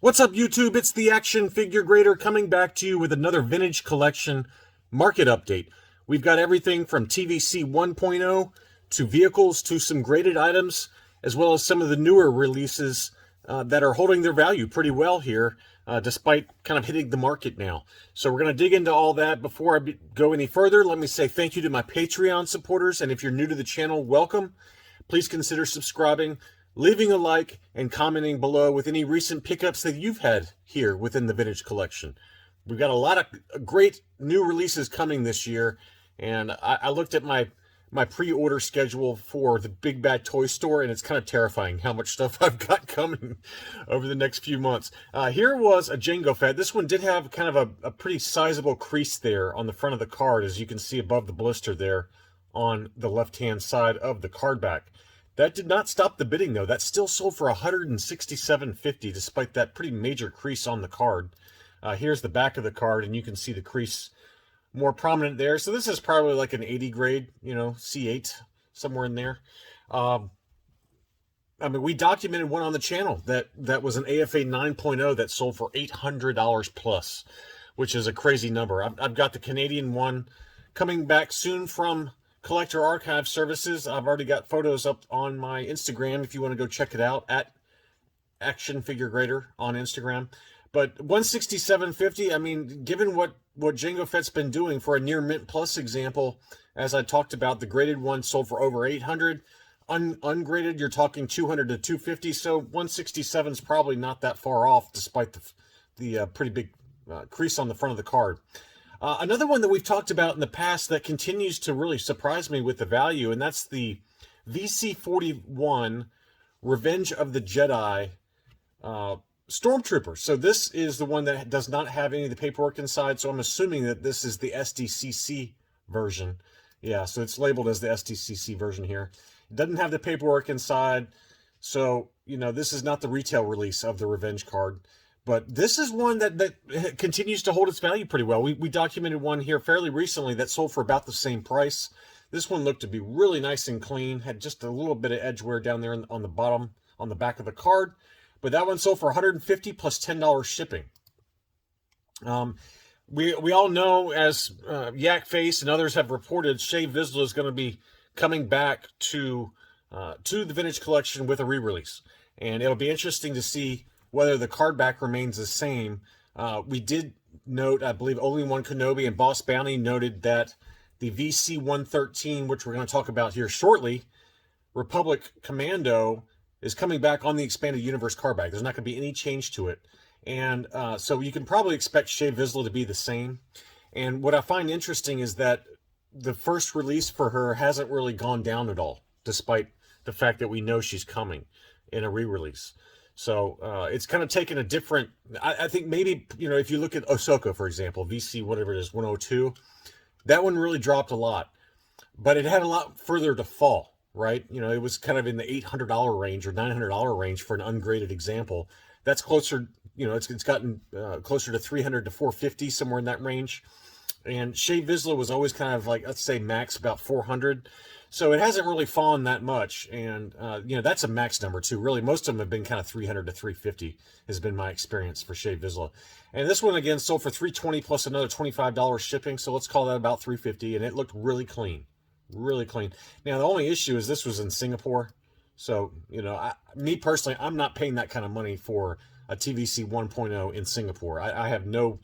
What's up, YouTube? It's the Action Figure Grader coming back to you with another vintage collection market update. We've got everything from TVC 1.0 to vehicles to some graded items, as well as some of the newer releases that are holding their value pretty well here, despite kind of hitting the market now. So we're going to dig into all that. Before I go any further, let me say thank you to my Patreon supporters, and if you're new to the channel, welcome. Please consider subscribing, leaving a like, and commenting below with any recent pickups that you've had here within the vintage collection. We've got a lot of great new releases coming this year, and I looked at my pre-order schedule for the Big Bad Toy Store, and it's kind of terrifying how much stuff I've got coming over the next few months. Here was a Jango Fett. This one did have kind of a pretty sizable crease there on the front of the card, as you can see above the blister there on the left-hand side of the card back. That did not stop the bidding, though. That still sold for $167.50, despite that pretty major crease on the card. Here's the back of the card, and you can see the crease more prominent there. So this is probably like an 80 grade, C8, somewhere in there. I mean, we documented one on the channel that was an AFA 9.0 that sold for $800 plus, which is a crazy number. I've got the Canadian one coming back soon from Collector Archive Services. I've already got photos up on my Instagram if you want to go check it out, at Action Figure Grader on Instagram. But $167.50, I mean, given what Jango Fett's been doing for a near mint plus example, as I talked about, the graded one sold for over $800. Ungraded, you're talking $200 to $250. So $167 is probably not that far off, despite the pretty big crease on the front of the card. Another one that we've talked about in the past that continues to really surprise me with the value, and that's the VC41 Revenge of the Jedi Stormtrooper. So this is the one that does not have any of the paperwork inside, so I'm assuming that this is the SDCC version. Yeah, so it's labeled as the SDCC version here. It doesn't have the paperwork inside, so, this is not the retail release of the Revenge card. But this is one that continues to hold its value pretty well. We documented one here fairly recently that sold for about the same price. This one looked to be really nice and clean, had just a little bit of edge wear down there on the bottom, on the back of the card. But that one sold for $150 plus $10 shipping. We all know, as Yak Face and others have reported, Shea Vizla is going to be coming back to the vintage collection with a re-release. And it'll be interesting to see whether the card back remains the same. We did note, I believe, Obi-Wan Kenobi and Boss Bounty noted that the VC-113, which we're going to talk about here shortly, Republic Commando, is coming back on the Expanded Universe card back. There's not going to be any change to it. And so you can probably expect Shea Vista to be the same. And what I find interesting is that the first release for her hasn't really gone down at all, despite the fact that we know she's coming in a re-release. So it's kind of taken a different, I think maybe, if you look at Ahsoka, for example, VC, whatever it is, 102, that one really dropped a lot. But it had a lot further to fall, right? It was kind of in the $800 range or $900 range for an ungraded example. That's closer, it's gotten closer to $300 to $450, somewhere in that range. And Shea Vista was always kind of like, let's say, max about $400. So it hasn't really fallen that much, and that's a max number too. Really, most of them have been kind of $300 to $350 has been my experience for Shea Vista. And this one again sold for $320 plus another $25 shipping, so let's call that about $350. And it looked really clean, really clean. Now the only issue is this was in Singapore, so me personally, I'm not paying that kind of money for a TVC 1.0 in Singapore. I have no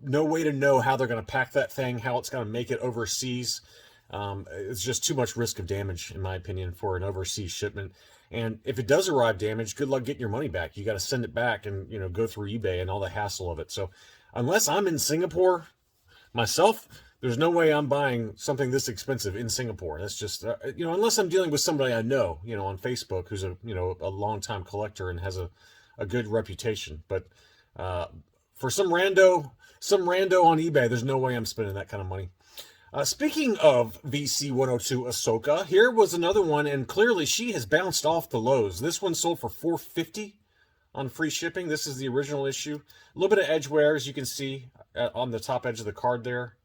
way to know how they're going to pack that thing, how it's going to make it overseas. It's just too much risk of damage, in my opinion, for an overseas shipment. And if it does arrive damaged, good luck getting your money back. You got to send it back and, go through eBay and all the hassle of it. So unless I'm in Singapore myself, there's no way I'm buying something this expensive in Singapore. That's just, unless I'm dealing with somebody I know, on Facebook, who's a longtime collector and has a good reputation. But for some rando on eBay, there's no way I'm spending that kind of money. Speaking of VC-102 Ahsoka, here was another one, and clearly she has bounced off the lows. This one sold for $450 on free shipping. This is the original issue. A little bit of edge wear, as you can see on the top edge of the card there.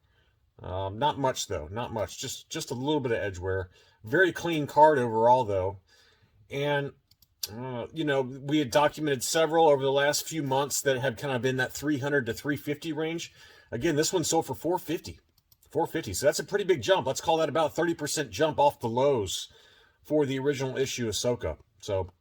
Not much, though. Not much. Just a little bit of edge wear. Very clean card overall, though. And You know, we had documented several over the last few months that had kind of in that 300 to 350 range. Again, this one sold for 450. 450. So that's a pretty big jump. Let's call that about a 30% jump off the lows for the original issue Ahsoka. So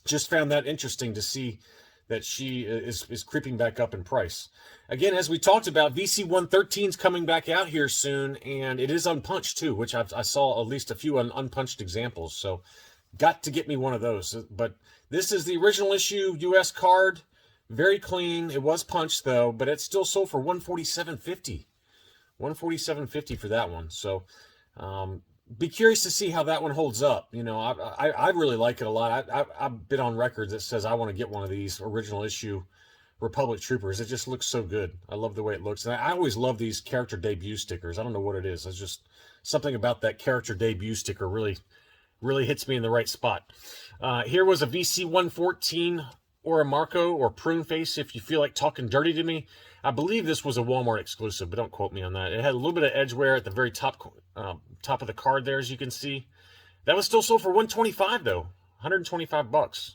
just found that interesting to see that she is creeping back up in price. Again, as we talked about, VC-113 is coming back out here soon, and it is unpunched too, which I saw at least a few unpunched examples. So got to get me one of those. But this is the original issue US card. Very clean. It was punched though, but it still sold for $147.50. $147.50 for that one. So be curious to see how that one holds up. You know, I really like it a lot. I've been on record that says I want to get one of these original issue Republic Troopers. It just looks so good. I love the way it looks. And I always love these character debut stickers. I don't know what it is. It's just something about that character debut sticker really hits me in the right spot. Here was a VC-114 or a Marco or Prune Face if you feel like talking dirty to me. I believe this was a Walmart exclusive, but don't quote me on that. It had a little bit of edge wear at the very top of the card there, as you can see. That was still sold for $125 though. $125.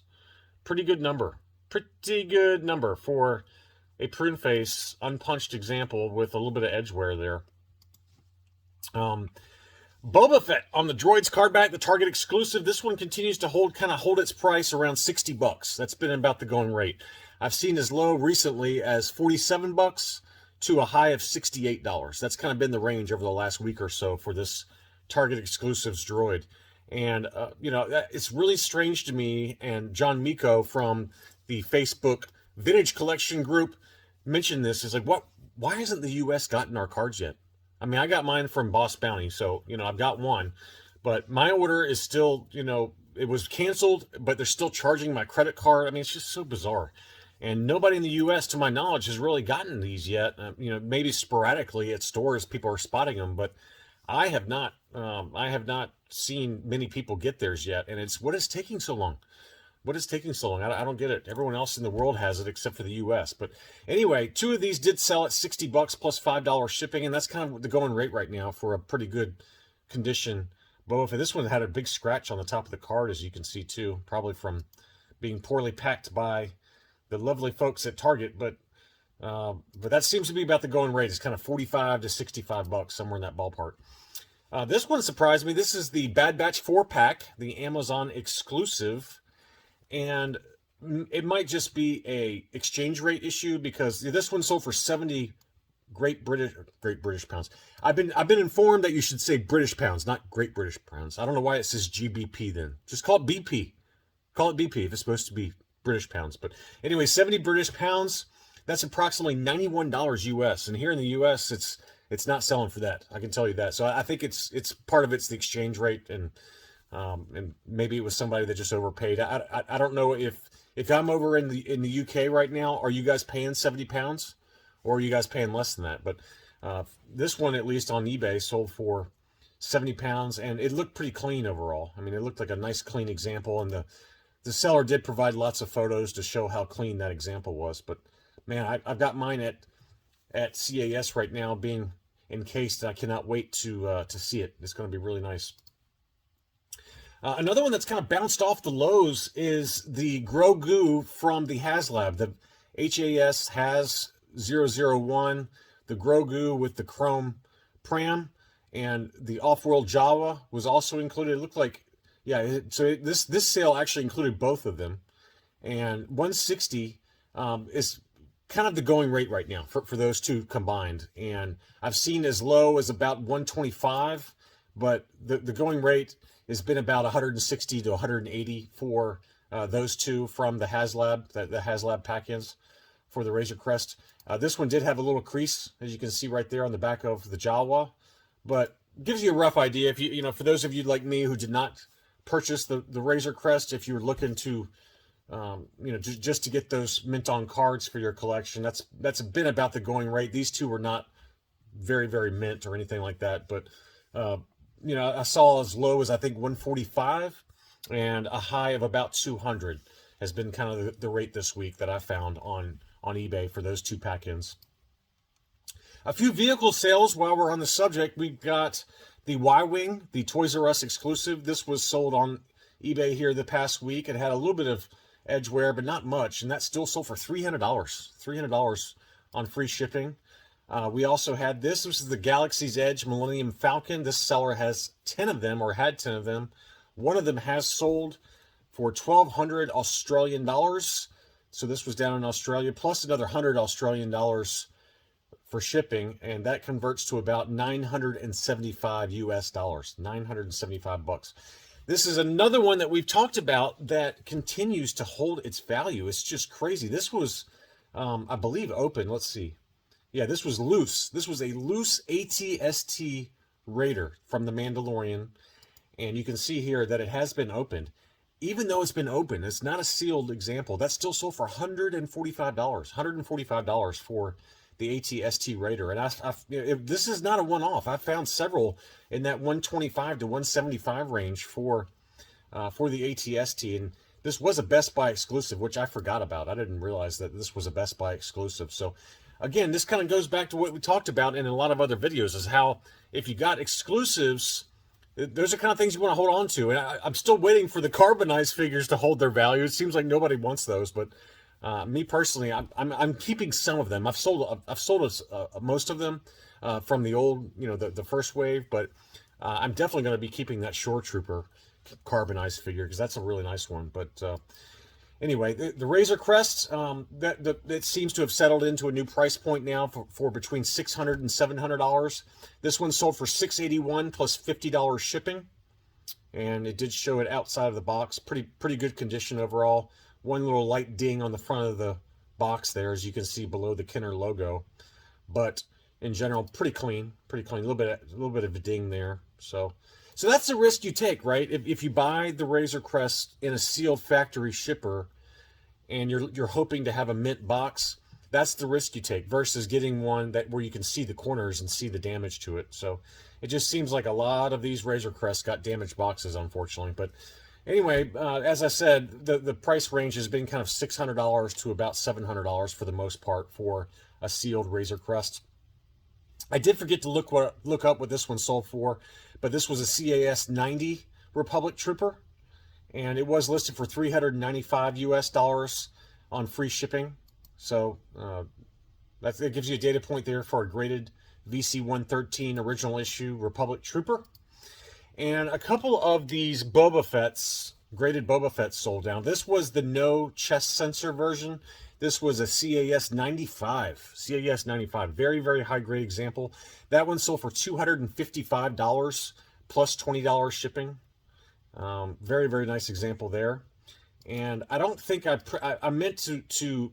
Pretty good number. Pretty good number for a Prune Face unpunched example with a little bit of edge wear there. Boba Fett on the Droids card back, the Target exclusive. This one continues to hold its price around $60. That's been about the going rate. I've seen as low recently as $47 to a high of $68. That's kind of been the range over the last week or so for this Target exclusives droid. And, you know, it's really strange to me. And John Miko from the Facebook Vintage Collection group mentioned this. Is like, why hasn't the U.S. gotten our cards yet? I mean, I got mine from Boss Bounty, so, you know, I've got one. But my order is still, you know, it was canceled, but they're still charging my credit card. I mean, it's just so bizarre. And nobody in the U.S., to my knowledge, has really gotten these yet. You know, maybe sporadically at stores, people are spotting them, but I have not. I have not seen many people get theirs yet. And it's what is taking so long? What is taking so long? I don't get it. Everyone else in the world has it except for the U.S. But anyway, two of these did sell at $60 plus $5 shipping, and that's kind of the going rate right now for a pretty good condition Boba Fett. This one had a big scratch on the top of the card, as you can see too, probably from being poorly packed by the lovely folks at Target. But that seems to be about the going rate. It's kind of $45 to $65, somewhere in that ballpark. This one surprised me. This is the Bad Batch 4-pack, the Amazon exclusive. And it might just be a exchange rate issue because this one sold for 70 Great British pounds. I've been informed that you should say British pounds, not Great British pounds. I don't know why it says GBP then. Just call it BP. Call it BP if it's supposed to be British pounds. But anyway, 70 British pounds. That's approximately $91 US. And here in the US, it's not selling for that. I can tell you that. So I think it's part of it's the exchange rate, and maybe it was somebody that just overpaid. I don't know if I'm over in the UK right now. Are you guys paying 70 pounds, or are you guys paying less than that? But this one, at least on eBay, sold for 70 pounds, and it looked pretty clean overall. I mean, it looked like a nice clean example, and the seller did provide lots of photos to show how clean that example was. But man, I've got mine at CAS right now, being encased. I cannot wait to see it. It's going to be really nice. Another one that's kind of bounced off the lows is the Grogu from the HasLab, the HAS 001, the Grogu with the chrome pram, and the off-world Jawa was also included. It looked like, yeah, so this sale actually included both of them, and 160 is kind of the going rate right now for those two combined, and I've seen as low as about 125, but the going rate has been about 160 to 180 for those two from the HasLab, the HasLab pack-ins for the Razor Crest. This one did have a little crease, as you can see right there on the back of the Jawa, but gives you a rough idea. If you know, for those of you like me who did not purchase the Razor Crest, if you were looking to, just to get those mint-on cards for your collection, that's been about the going rate. These two were not very, very mint or anything like that, but I saw as low as I think 145, and a high of about 200 has been kind of the rate this week that I found on eBay for those two pack-ins. A few vehicle sales while we're on the subject. We've got the Ywing, the Toys R Us exclusive. This was sold on eBay here the past week. It had a little bit of edge wear, but not much, and that still sold for $300. $300 on free shipping. We also had this. This is the Galaxy's Edge Millennium Falcon. This seller has 10 of them, or had 10 of them. One of them has sold for 1,200 Australian dollars. So this was down in Australia, plus another 100 Australian dollars for shipping, and that converts to about 975 US dollars, 975 bucks. This is another one that we've talked about that continues to hold its value. It's just crazy. This was, I believe, open. Let's see. Yeah, this was loose. This was a loose Atst Raider from the Mandalorian. And you can see here that it has been opened. Even though it's been open, it's not a sealed example. That's still sold for $145. $145 for the Atst Raider. And this is not a one-off. I found several in that 125 to 175 range for the Atst. And this was a Best Buy exclusive, which I forgot about. I didn't realize that this was a Best Buy exclusive. So again, this kind of goes back to what we talked about in a lot of other videos, is how if you got exclusives, those are kind of things you want to hold on to. And I'm still waiting for the carbonized figures to hold their value. It seems like nobody wants those, but me personally, I'm keeping some of them. I've sold most of them from the old, the first wave, but I'm definitely going to be keeping that Stormtrooper carbonized figure because that's a really nice one. But anyway, the Razor Crest, that seems to have settled into a new price point now for between $600 and $700. This one sold for $681 plus $50 shipping, and it did show it outside of the box. Pretty good condition overall. One little light ding on the front of the box there, as you can see below the Kenner logo, but in general, pretty clean. A little bit of a ding there. So that's the risk you take, right? If you buy the Razor Crest in a sealed factory shipper, and you're hoping to have a mint box, that's the risk you take versus getting one where you can see the corners and see the damage to it. So it just seems like a lot of these Razor Crests got damaged boxes, unfortunately. But anyway, as I said, the price range has been kind of $600 to about $700 for the most part for a sealed Razor Crest. I did forget to look up what this one sold for, but this was a CAS 90 Republic Trooper, and it was listed for $395 US dollars on free shipping. So that gives you a data point there for a graded VC-113 original issue Republic Trooper. And a couple of these Boba Fett's, graded Boba Fett sold down. This was the no chest sensor version. This was a CAS 95. CAS 95. Very, very high grade example. That one sold for $255 plus $20 shipping. Very, very nice example there. And I don't think I meant to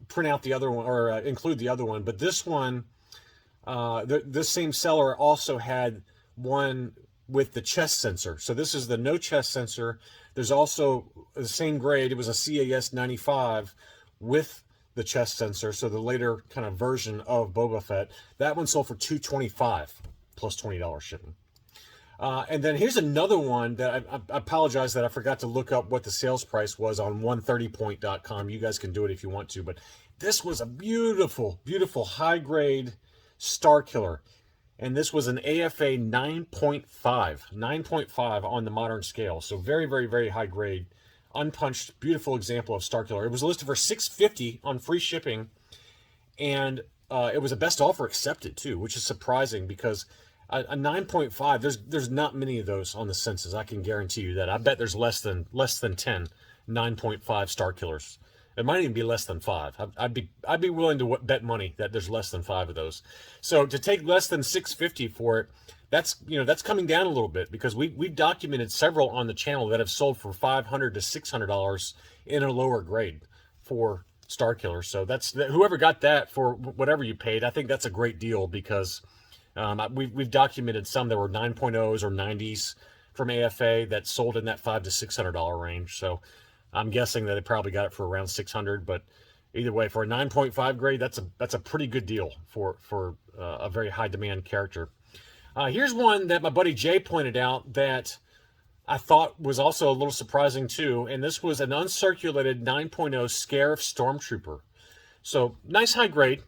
print out the other one or include the other one, but this one, this same seller also had one with the chest sensor. So this is the no chest sensor. There's also the same grade. It was a CAS 95 with the chest sensor. So the later kind of version of Boba Fett. That one sold for $225 plus $20 shipping. And then here's another one that I apologize that I forgot to look up what the sales price was on 130point.com. You guys can do it if you want to, but this was a beautiful, beautiful high grade Starkiller. And this was an AFA 9.5 on the modern scale. So very, very, very high grade, unpunched, beautiful example of Starkiller. It was listed for $650 on free shipping, and it was a best offer accepted too, which is surprising because a 9.5, there's not many of those on the census. I can guarantee you that. I bet there's less than 10 9.5 Starkillers. It might even be less than 5. I'd be willing to bet money that there's less than 5 of those. So to take less than $650 for it, that's coming down a little bit because we've documented several on the channel that have sold for $500 to $600 in a lower grade for Starkiller. So whoever got that for whatever you paid, I think that's a great deal because we've documented some that were 9.0s or 90s from AFA that sold in that $500 to $600 range. So I'm guessing that they probably got it for around $600, but either way, for a 9.5 grade, that's a pretty good deal for a very high demand character. Here's one that my buddy Jay pointed out that I thought was also a little surprising too, and this was an uncirculated 9.0 Scarif Stormtrooper. So nice high grade,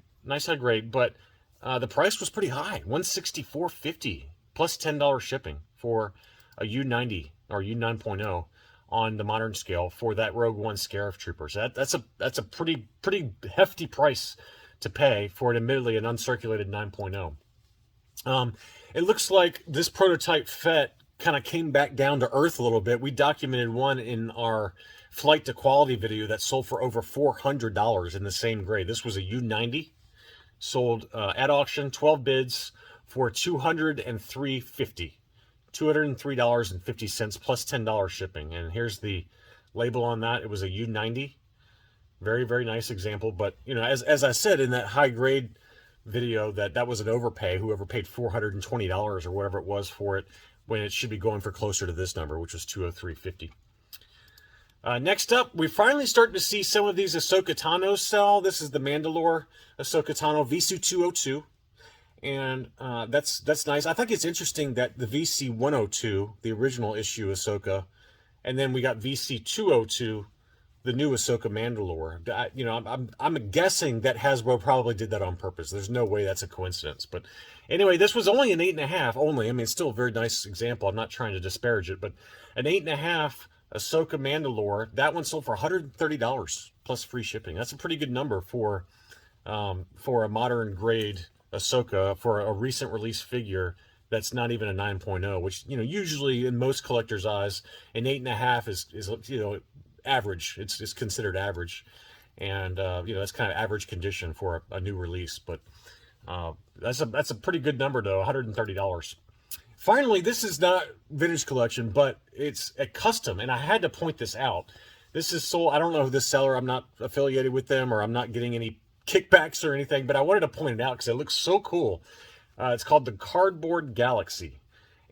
but the price was pretty high, $164.50 plus $10 shipping for a U90 or U9.0 on the modern scale for that Rogue One Scarif Trooper. So that's a pretty hefty price to pay for an admittedly an uncirculated 9.0. It looks like this prototype Fett kind of came back down to earth a little bit. We documented one in our flight to quality video that sold for over $400 in the same grade. This was a U90, sold at auction, 12 bids for $203.50. $203.50 plus $10 shipping. And here's the label on that. It was a U90. Very, very nice example. But, you know, as I said in that high grade video, that was an overpay. Whoever paid $420 or whatever it was for it, when it should be going for closer to this number, which was $203.50. Next up, we're finally starting to see some of these Ahsoka Tano sell. This is the Mandalore Ahsoka Tano VC202. And that's nice. I think it's interesting that the VC102, the original issue Ahsoka, and then we got VC202, the new Ahsoka Mandalore. You know, I'm guessing that Hasbro probably did that on purpose. There's no way that's a coincidence. But anyway, this was only an 8.5 only. I mean, it's still a very nice example. I'm not trying to disparage it, but an 8.5 Ahsoka Mandalore. That one sold for $130 plus free shipping. That's a pretty good number for a modern grade Ahsoka, for a recent release figure that's not even a 9.0, which, you know, usually in most collectors' eyes, an 8.5 is you know, average. It's considered average, and you know, that's kind of average condition for a new release. But that's a pretty good number though, $130. Finally, this is not vintage collection, but it's a custom, and I had to point this out. This is sold. I don't know who this seller. I'm not affiliated with them, or I'm not getting any kickbacks or anything, but I wanted to point it out because it looks so cool. It's called the Cardboard Galaxy,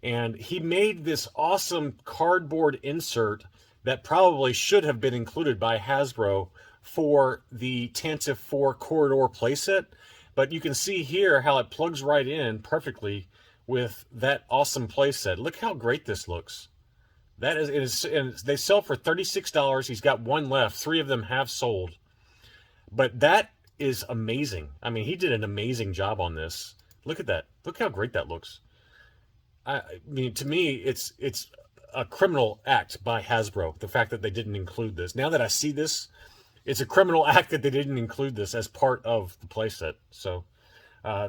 and he made this awesome cardboard insert that probably should have been included by Hasbro for the Tantive 4 corridor playset, but you can see here how it plugs right in perfectly with that awesome playset. Look how great this looks. That is, and they sell for $36. He's got one left. 3 of them have sold, but that is amazing. I mean, he did an amazing job on this. Look at that. Look how great that looks. I mean, to me, it's a criminal act by Hasbro, the fact that they didn't include this. Now that I see this, it's a criminal act that they didn't include this as part of the playset. So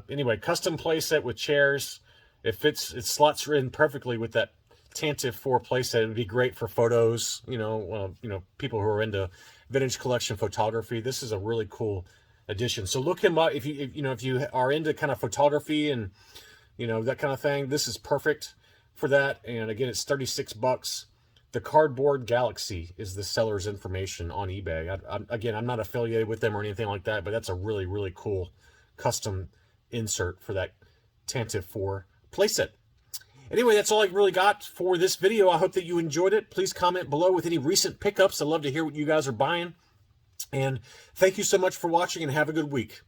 anyway, custom playset with chairs. It fits, it slots in perfectly with that Tantive 4 playset. It would be great for photos, you know, people who are into vintage collection photography. This is a really cool addition. So look him up if you are into kind of photography and, you know, that kind of thing. This is perfect for that. And again, it's $36. The Cardboard Galaxy is the seller's information on eBay. I'm not affiliated with them or anything like that, but that's a really, really cool custom insert for that Tantive 4 playset. Anyway, that's all I really got for this video. I hope that you enjoyed it. Please comment below with any recent pickups. I'd love to hear what you guys are buying. And thank you so much for watching, and have a good week.